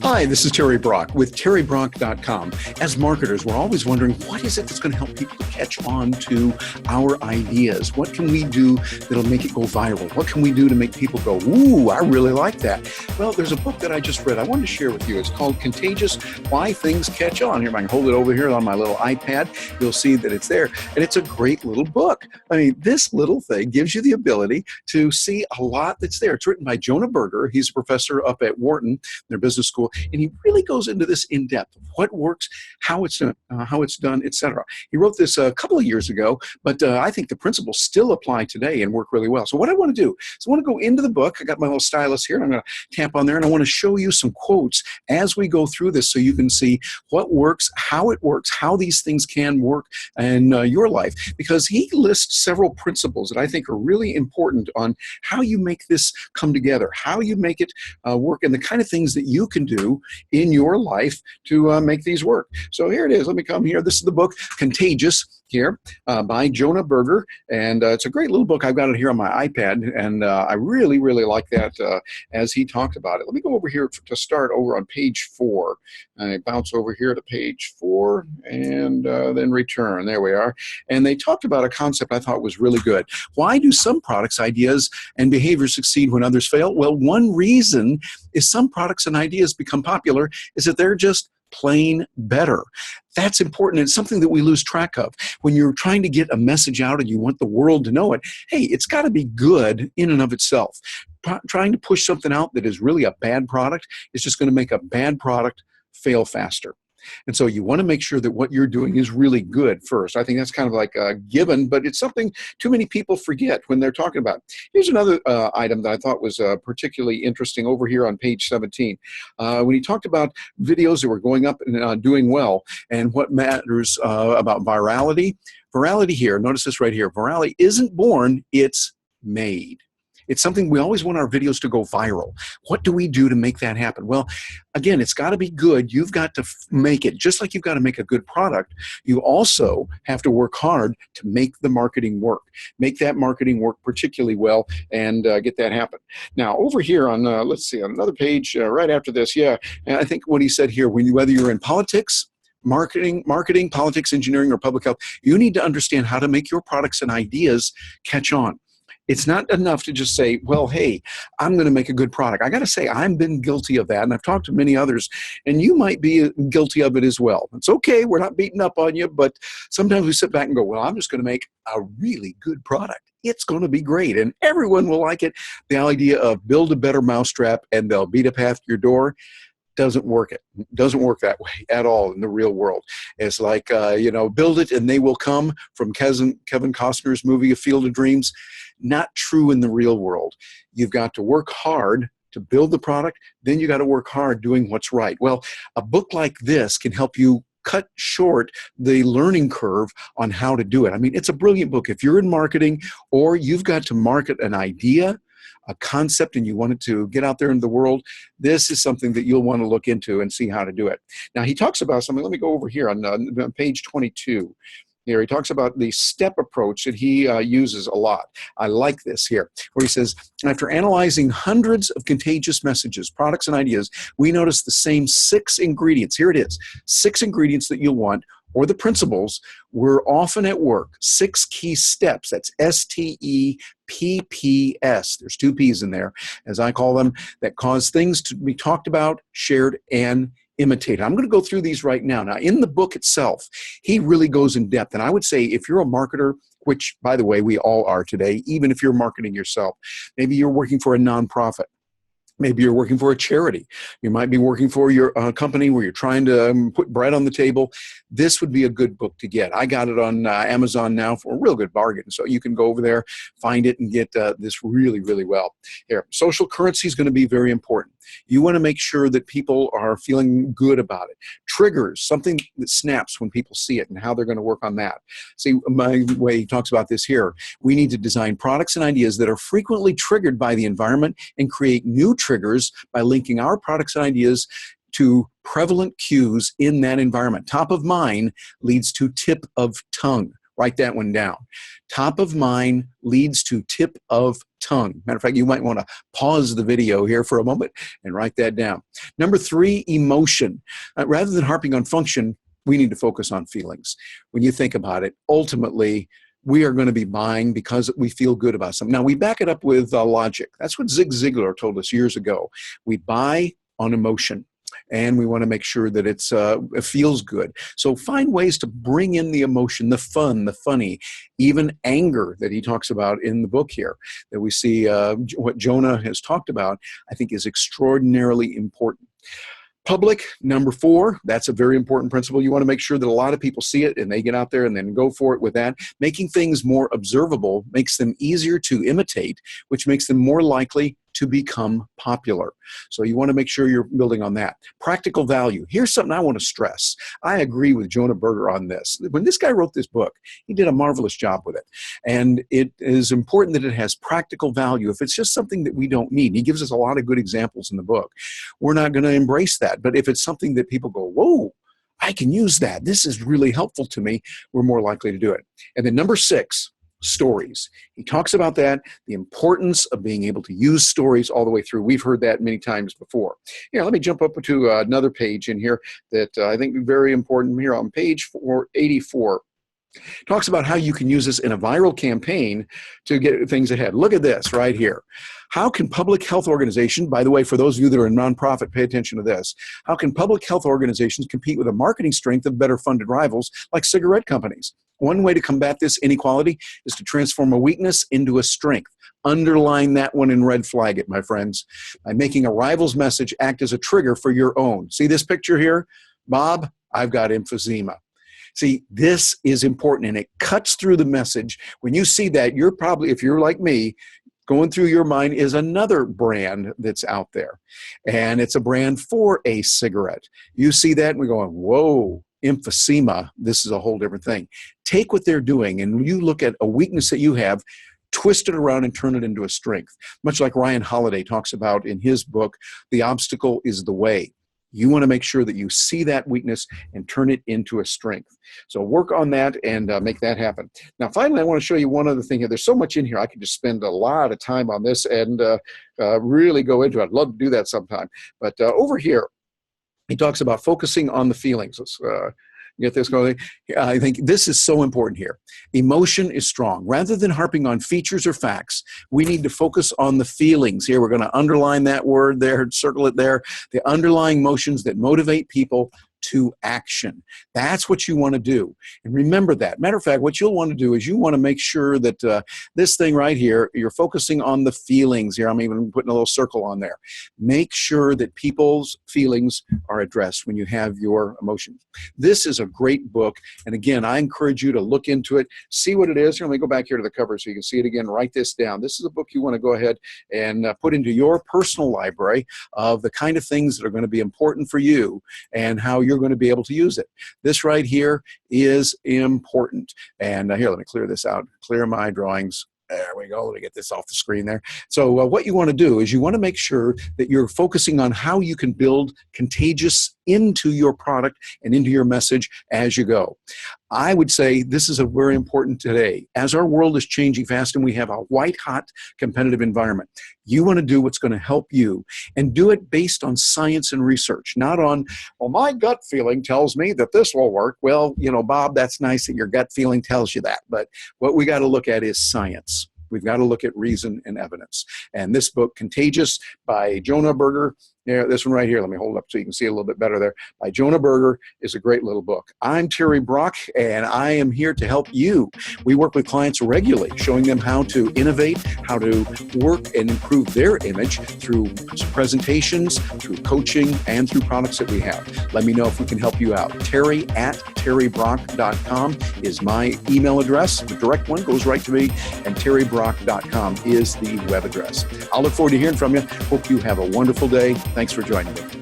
Hi, this is Terry Brock with terrybrock.com. As marketers, we're always wondering, what is it that's going to help people catch on to our ideas? What can we do that'll make it go viral? What can we do to make people go, ooh, I really like that? Well, there's a book that I just read I wanted to share with you. It's called Contagious, Why Things Catch On. Here, I can hold it over here on my little iPad. You'll see that it's there. And it's a great little book. I mean, this little thing gives you the ability to see a lot that's there. It's written by Jonah Berger. He's a professor up at Wharton, their business school. And he really goes into this in depth, what works, how it's done, etc. He wrote this a couple of years ago, but I think the principles still apply today and work really well. So what I want to do is I want to go into the book. I got my little stylus here, and I'm going to tap on there, and I want to show you some quotes as we go through this so you can see what works, how these things can work in your life. Because he lists several principles that I think are really important on how you make this come together, how you make it work, and the kind of things that you can do in your life to make these work. So here it is. Let me come here. This is the book Contagious here by Jonah Berger, and it's a great little book. I've got it here on my iPad, and I really, really like that as he talked about it. Let me go over here to start over on page 4. I bounce over here to page 4 and then return. There we are. And they talked about a concept I thought was really good. Why do some products, ideas, and behaviors succeed when others fail? Well, one reason is some products and ideas become popular is that they're just plain better. That's important. It's something that we lose track of. When you're trying to get a message out and you want the world to know it, hey, it's got to be good in and of itself. Trying to push something out that is really a bad product is just going to make a bad product fail faster. And so you want to make sure that what you're doing is really good first. I think that's kind of like a given, but it's something too many people forget when they're talking about. Here's another item that I thought was particularly interesting over here on page 17. When he talked about videos that were going up and doing well and what matters about virality. Virality here, notice this right here. Virality isn't born, it's made. It's something we always want our videos to go viral. What do we do to make that happen? Well, again, it's got to be good. You've got to make it. Just like you've got to make a good product, you also have to work hard to make the marketing work. Make that marketing work particularly well and get that happen. Now, over here on, let's see, on another page right after this, yeah, and I think what he said here, whether you're in politics, marketing, politics, engineering, or public health, you need to understand how to make your products and ideas catch on. It's not enough to just say, well, hey, I'm going to make a good product. I got to say, I've been guilty of that, and I've talked to many others, and you might be guilty of it as well. It's okay. We're not beating up on you, but sometimes we sit back and go, well, I'm just going to make a really good product. It's going to be great, and everyone will like it. The idea of build a better mousetrap, and they'll beat up half your door doesn't work. It doesn't work that way at all in the real world. It's like, build it and they will come from Kevin Costner's movie, A Field of Dreams. Not true in the real world. You've got to work hard to build the product. Then you got to work hard doing what's right. Well, a book like this can help you cut short the learning curve on how to do it. I mean, it's a brilliant book. If you're in marketing or you've got to market an idea, a concept, and you want it to get out there in the world, this is something that you'll want to look into and see how to do it. Now, he talks about something. Let me go over here on page 22. Here, he talks about the step approach that he uses a lot. I like this here, where he says, after analyzing hundreds of contagious messages, products, and ideas, we notice the same 6 ingredients. Here it is, 6 ingredients that you'll want, or the principles, were often at work. 6 key steps. That's STEPPS. There's 2 P's in there, as I call them, that cause things to be talked about, shared, and imitated. I'm going to go through these right now. Now, in the book itself, he really goes in depth. And I would say if you're a marketer, which, by the way, we all are today, even if you're marketing yourself, maybe you're working for a nonprofit. Maybe you're working for a charity. You might be working for your company where you're trying to put bread on the table. This would be a good book to get. I got it on Amazon now for a real good bargain. So you can go over there, find it, and get this really, really well. Here, social currency is going to be very important. You want to make sure that people are feeling good about it. Triggers, something that snaps when people see it and how they're going to work on that. See, my way he talks about this here. We need to design products and ideas that are frequently triggered by the environment and create new triggers by linking our products and ideas to prevalent cues in that environment. Top of mind leads to tip of tongue. Write that one down. Top of mind leads to tip of tongue. Matter of fact, you might want to pause the video here for a moment and write that down. Number 3, emotion. Rather than harping on function, we need to focus on feelings. When you think about it, ultimately, we are going to be buying because we feel good about something. Now, we back it up with logic. That's what Zig Ziglar told us years ago. We buy on emotion, and we want to make sure that it feels good. So find ways to bring in the emotion, the fun, the funny, even anger that he talks about in the book here, that we see what Jonah has talked about, I think is extraordinarily important. Public, number 4, that's a very important principle. You want to make sure that a lot of people see it and they get out there and then go for it with that. Making things more observable makes them easier to imitate, which makes them more likely to become popular. So you want to make sure you're building on that. Practical value. Here's something I want to stress. I agree with Jonah Berger on this. When this guy wrote this book, he did a marvelous job with it. And it is important that it has practical value. If it's just something that we don't need, he gives us a lot of good examples in the book, we're not going to embrace that. But if it's something that people go, whoa, I can use that, this is really helpful to me, we're more likely to do it. And then number 6, stories. He talks about that, the importance of being able to use stories all the way through. We've heard that many times before. Here, let me jump up to another page in here that I think is very important here on page 484. Talks about how you can use this in a viral campaign to get things ahead. Look at this right here. How can public health organizations, by the way, for those of you that are in nonprofit, pay attention to this. How can public health organizations compete with the marketing strength of better funded rivals like cigarette companies? One way to combat this inequality is to transform a weakness into a strength. Underline that one and red flag it, my friends. By making a rival's message act as a trigger for your own. See this picture here? Bob, I've got emphysema. See, this is important, and it cuts through the message. When you see that, you're probably, if you're like me, going through your mind is another brand that's out there. And it's a brand for a cigarette. You see that, and we're going, whoa, emphysema, this is a whole different thing. Take what they're doing, and you look at a weakness that you have, twist it around and turn it into a strength. Much like Ryan Holiday talks about in his book, The Obstacle is the Way. You want to make sure that you see that weakness and turn it into a strength. So work on that and make that happen. Now, finally, I want to show you one other thing here. There's so much in here. I could just spend a lot of time on this and really go into it. I'd love to do that sometime. But over here, he talks about focusing on the feelings. Let's get this going. I think this is so important here. Emotion is strong. Rather than harping on features or facts, we need to focus on the feelings. Here, we're going to underline that word there, circle it there. The underlying emotions that motivate people to action. That's what you want to do. And remember that. Matter of fact, what you'll want to do is you want to make sure that this thing right here, you're focusing on the feelings here. I'm even putting a little circle on there. Make sure that people's feelings are addressed when you have your emotions. This is a great book. And again, I encourage you to look into it, see what it is. Here, let me go back here to the cover so you can see it again. Write this down. This is a book you want to go ahead and put into your personal library of the kind of things that are going to be important for you and how you're going to be able to use it. This right here is important. And here, let me clear this out, clear my drawings. There we go. Let me get this off the screen there. So what you want to do is you want to make sure that you're focusing on how you can build Contagious into your product and into your message as you go. I would say this is a very important today. As our world is changing fast and we have a white-hot competitive environment, you want to do what's going to help you and do it based on science and research, not on, well, my gut feeling tells me that this will work. Well, you know, Bob, that's nice that your gut feeling tells you that, but what we got to look at is science. We've got to look at reason and evidence. And this book, Contagious by Jonah Berger, yeah, this one right here, let me hold it up so you can see it a little bit better there, by Jonah Berger, is a great little book. I'm Terry Brock, and I am here to help you. We work with clients regularly, showing them how to innovate, how to work and improve their image through presentations, through coaching, and through products that we have. Let me know if we can help you out. Terry@terrybrock.com is my email address. The direct one goes right to me, and terrybrock.com is the web address. I'll look forward to hearing from you. Hope you have a wonderful day. Thanks for joining me.